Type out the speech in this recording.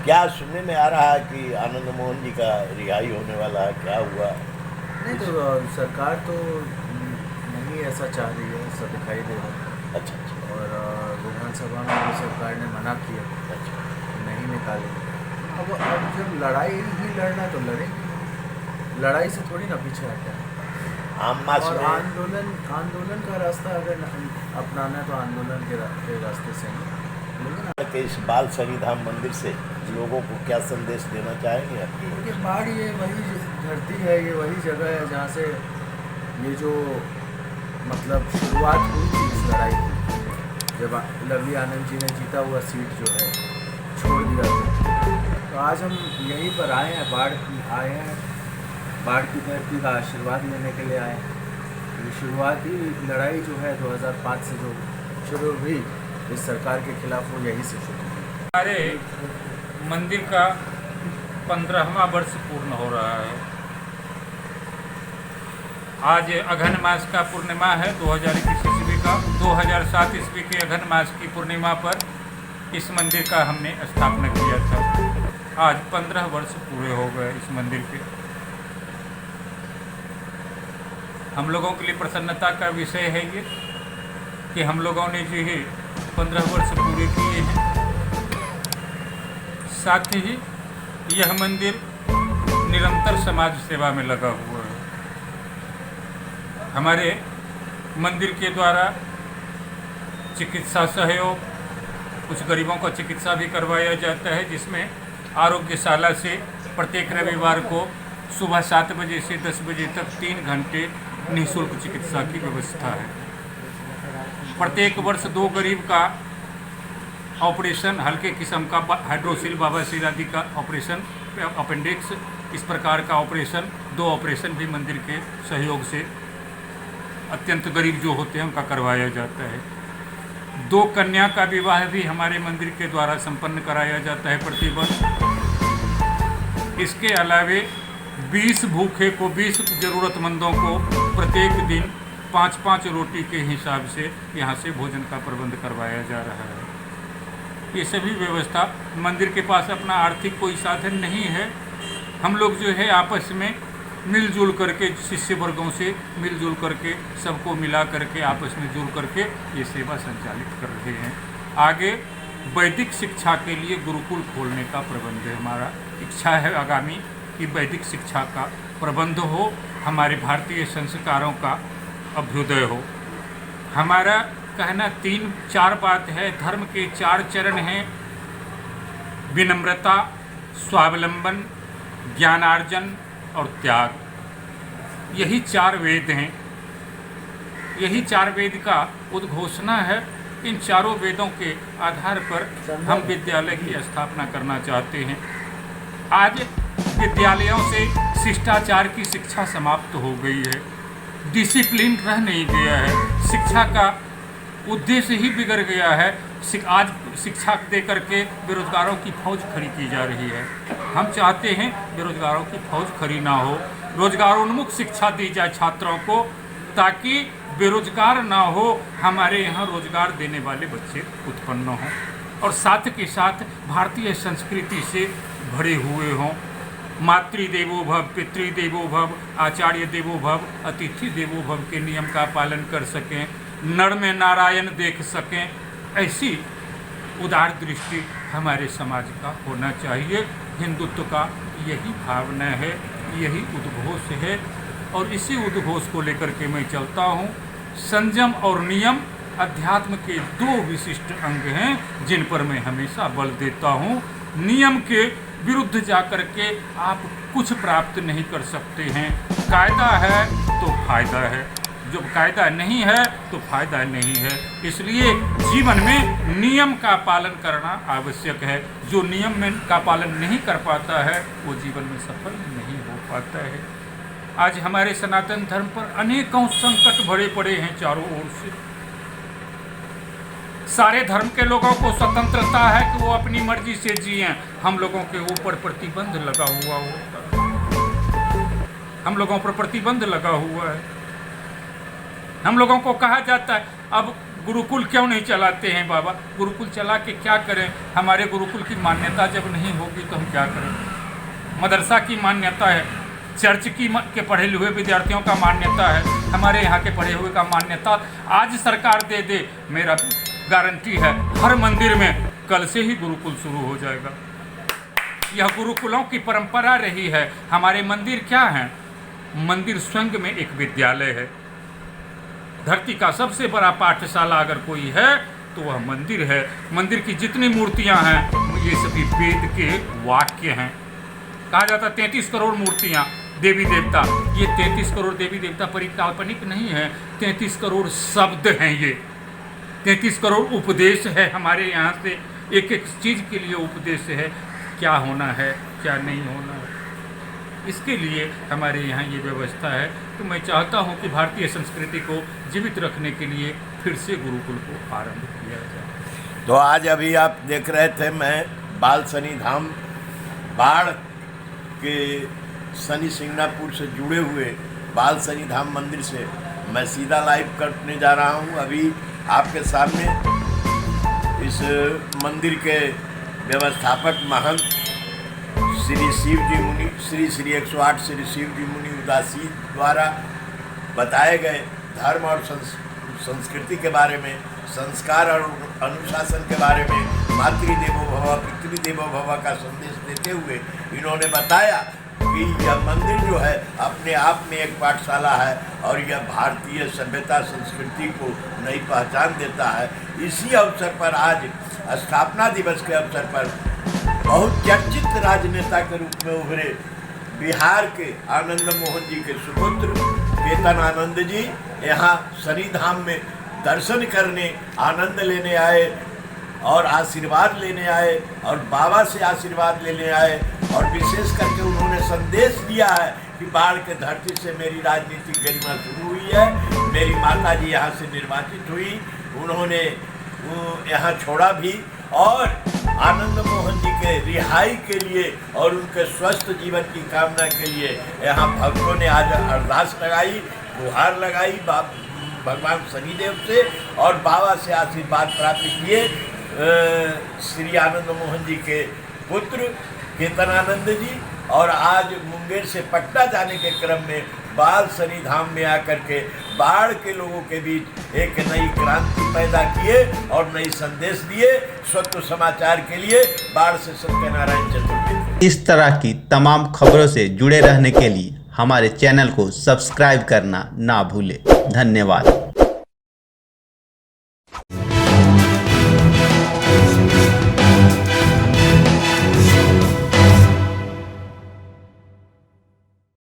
क्या सुनने में आ रहा है कि आनंद मोहन जी का रिहाई होने वाला है, क्या हुआ? नहीं तो सरकार तो नहीं ऐसा चाह रही है, ऐसा दिखाई दे रहा अच्छा अच्छा है। और विधानसभा में भी सरकार ने मना किया, अच्छा। नहीं निकालेंगे। अब जब लड़ाई ही लड़ना है तो लड़ेंगे, लड़ाई से थोड़ी ना पीछे हटा है। आम मास और में आंदोलन का रास्ता अगर अपनाना है तो आंदोलन के रास्ते से नहीं, लेकिन के इस बाल सरी धाम मंदिर से लोगों को क्या संदेश देना चाहेंगे आपकी? ये बाढ़, ये वही धरती है, ये वही जगह है जहाँ से ये जो मतलब शुरुआत हुई थी इस लड़ाई की, जब लवली आनंद जी ने जीता हुआ सीट जो है छोड़ दिया था। तो आज हम यहीं पर आए हैं, बाढ़ की धरती का आशीर्वाद लेने के लिए आए हैं। ये शुरुआती लड़ाई जो है 2005 से जो शुरू हुई इस सरकार के खिलाफ, वो यहीं से शुरू हुई। हमारे मंदिर का 15वां वर्ष पूर्ण हो रहा है। आज अघन मास का पूर्णिमा है 2021 ईस्वी का। 2007 ईस्वी के अघन मास की पूर्णिमा पर इस मंदिर का हमने स्थापना किया था। आज 15 वर्ष पूरे हो गए इस मंदिर के। हम लोगों के लिए प्रसन्नता का विषय है ये कि हम लोगों ने जो है 15 वर्ष पूरे किए हैं। साथ ही यह मंदिर निरंतर समाज सेवा में लगा हुआ है। हमारे मंदिर के द्वारा चिकित्सा सहयोग, कुछ गरीबों को चिकित्सा भी करवाया जाता है, जिसमें आरोग्यशाला से प्रत्येक रविवार को सुबह 7 बजे से 10 बजे तक 3 घंटे निःशुल्क चिकित्सा की व्यवस्था है। प्रत्येक वर्ष 2 गरीब का ऑपरेशन, हल्के किस्म का हाइड्रोसिल, बवासीर आदि का ऑपरेशन, अपेंडिक्स, इस प्रकार का ऑपरेशन, 2 ऑपरेशन भी मंदिर के सहयोग से अत्यंत गरीब जो होते हैं उनका करवाया जाता है। 2 कन्या का विवाह भी हमारे मंदिर के द्वारा संपन्न कराया जाता है प्रतिवर्ष। इसके अलावे 20 भूखे को, 20 ज़रूरतमंदों को प्रत्येक दिन 5-5 रोटी के हिसाब से यहाँ से भोजन का प्रबंध करवाया जा रहा है। ये सभी व्यवस्था, मंदिर के पास अपना आर्थिक कोई साधन नहीं है। हम लोग जो है आपस में मिलजुल करके, शिष्य वर्गों से मिलजुल करके, सबको मिला करके, आपस में जुड़ करके ये सेवा संचालित कर रहे हैं। आगे वैदिक शिक्षा के लिए गुरुकुल खोलने का प्रबंध है। हमारा इच्छा है आगामी कि वैदिक शिक्षा का प्रबंध हो, हमारे भारतीय संस्कारों का अभ्युदय हो। हमारा कहना 3-4 बात है। धर्म के 4 चरण हैं: विनम्रता, स्वावलंबन, ज्ञानार्जन और त्याग। यही 4 वेद हैं। यही 4 वेद का उद्घोषणा है। इन चारों वेदों के आधार पर हम विद्यालय की स्थापना करना चाहते हैं। आज विद्यालयों से शिष्टाचार की शिक्षा समाप्त हो गई है, डिसिप्लिन रह नहीं गया है, शिक्षा का उद्देश्य ही बिगड़ गया है। आज शिक्षा दे करके बेरोजगारों की फौज खड़ी की जा रही है। हम चाहते हैं बेरोजगारों की फौज खड़ी ना हो, रोजगारोन्मुख शिक्षा दी जाए छात्रों को, ताकि बेरोजगार ना हो, हमारे यहाँ रोजगार देने वाले बच्चे उत्पन्न हों और साथ के साथ भारतीय संस्कृति से भरे हुए हों। मातृदेवो भव, पितृदेवो भव, आचार्य देवो भव, अतिथि देवो भव के नियम का पालन कर सकें, नर में नारायण देख सकें, ऐसी उदार दृष्टि हमारे समाज का होना चाहिए। हिंदुत्व का यही भावना है, यही उद्घोष है और इसी उद्घोष को लेकर के मैं चलता हूँ। संयम और नियम अध्यात्म के 2 विशिष्ट अंग हैं जिन पर मैं हमेशा बल देता हूँ। नियम के विरुद्ध जाकर के आप कुछ प्राप्त नहीं कर सकते हैं। कायदा है तो फायदा है, जब कायदा नहीं है तो फायदा नहीं है। इसलिए जीवन में नियम का पालन करना आवश्यक है। जो नियम में का पालन नहीं कर पाता है वो जीवन में सफल नहीं हो पाता है। आज हमारे सनातन धर्म पर अनेकों संकट भरे पड़े हैं चारों ओर से। सारे धर्म के लोगों को स्वतंत्रता है कि वो अपनी मर्जी से जिएं। हम लोगों के ऊपर प्रतिबंध लगा हुआ होता है, हम लोगों पर प्रतिबंध लगा हुआ है। हम लोगों को कहा जाता है अब गुरुकुल क्यों नहीं चलाते हैं बाबा? गुरुकुल चला के क्या करें? हमारे गुरुकुल की मान्यता जब नहीं होगी तो हम क्या करें? मदरसा की मान्यता है, चर्च के पढ़े हुए विद्यार्थियों का मान्यता है, हमारे यहाँ के पढ़े हुए का मान्यता आज सरकार दे दे, मेरा गारंटी है हर मंदिर में कल से ही गुरुकुल शुरू हो जाएगा। यह गुरुकुलों की परंपरा रही है। हमारे मंदिर क्या हैं? मंदिर स्वयं में एक विद्यालय है। धरती का सबसे बड़ा पाठशाला अगर कोई है तो वह मंदिर है। मंदिर की जितनी मूर्तियां हैं ये सभी वेद के वाक्य हैं। कहा जाता 33 करोड़ मूर्तियां देवी देवता, ये 33 करोड़ देवी देवता परिकाल्पनिक नहीं है, 33 करोड़ शब्द हैं। ये 33 करोड़ उपदेश है हमारे यहाँ से, एक एक चीज़ के लिए उपदेश है, क्या होना है क्या नहीं होना है। इसके लिए हमारे यहाँ ये व्यवस्था है। तो मैं चाहता हूँ कि भारतीय संस्कृति को जीवित रखने के लिए फिर से गुरुकुल को आरंभ किया जाए। तो आज अभी आप देख रहे थे, मैं बाल शनि धाम बाढ़ के शनि सिंगनापुर से जुड़े हुए बाल शनि धाम मंदिर से मैं सीधा लाइव करने जा रहा हूँ। अभी आपके सामने इस मंदिर के व्यवस्थापक महंत श्री शिवजी मुनि श्री 108 श्री शिवजी मुनि उदासी द्वारा बताए गए धर्म और संस्कृति के बारे में, संस्कार और अनुशासन के बारे में, मातृदेवो भव पितृदेवो भव का संदेश देते हुए इन्होंने बताया कि यह मंदिर जो है अपने आप में एक पाठशाला है और यह भारतीय सभ्यता संस्कृति को नई पहचान देता है। इसी अवसर पर आज स्थापना दिवस के अवसर पर बहुत चर्चित राजनेता के रूप में उभरे बिहार के आनंद मोहन जी के सुपुत्र केतन आनंद जी यहाँ शनि धाम में दर्शन करने, आनंद लेने आए और आशीर्वाद लेने आए और बाबा से आशीर्वाद लेने आए। और विशेष करके उन्होंने संदेश दिया है कि बाढ़ के धरती से मेरी राजनीतिक गरिमा शुरू हुई है, मेरी माता जी यहाँ से निर्वाचित हुई, उन्होंने यहाँ छोड़ा भी और आनंद मोहन जी के रिहाई के लिए और उनके स्वस्थ जीवन की कामना के लिए यहाँ भक्तों ने आज अरदास लगाई, गुहार लगाई भगवान शनिदेव से और बाबा से आशीर्वाद प्राप्त किए। श्री आनंद मोहन जी के पुत्र केतन आनंद जी और आज मुंगेर से पटना जाने के क्रम में बाल शनि धाम में आकर के बाढ़ के लोगों के बीच एक नई क्रांति पैदा किए और नई संदेश दिए। सत्य समाचार के लिए बाढ़ से सत्यनारायण चतुर्वेदी। इस तरह की तमाम खबरों से जुड़े रहने के लिए हमारे चैनल को सब्सक्राइब करना ना भूलें। धन्यवाद।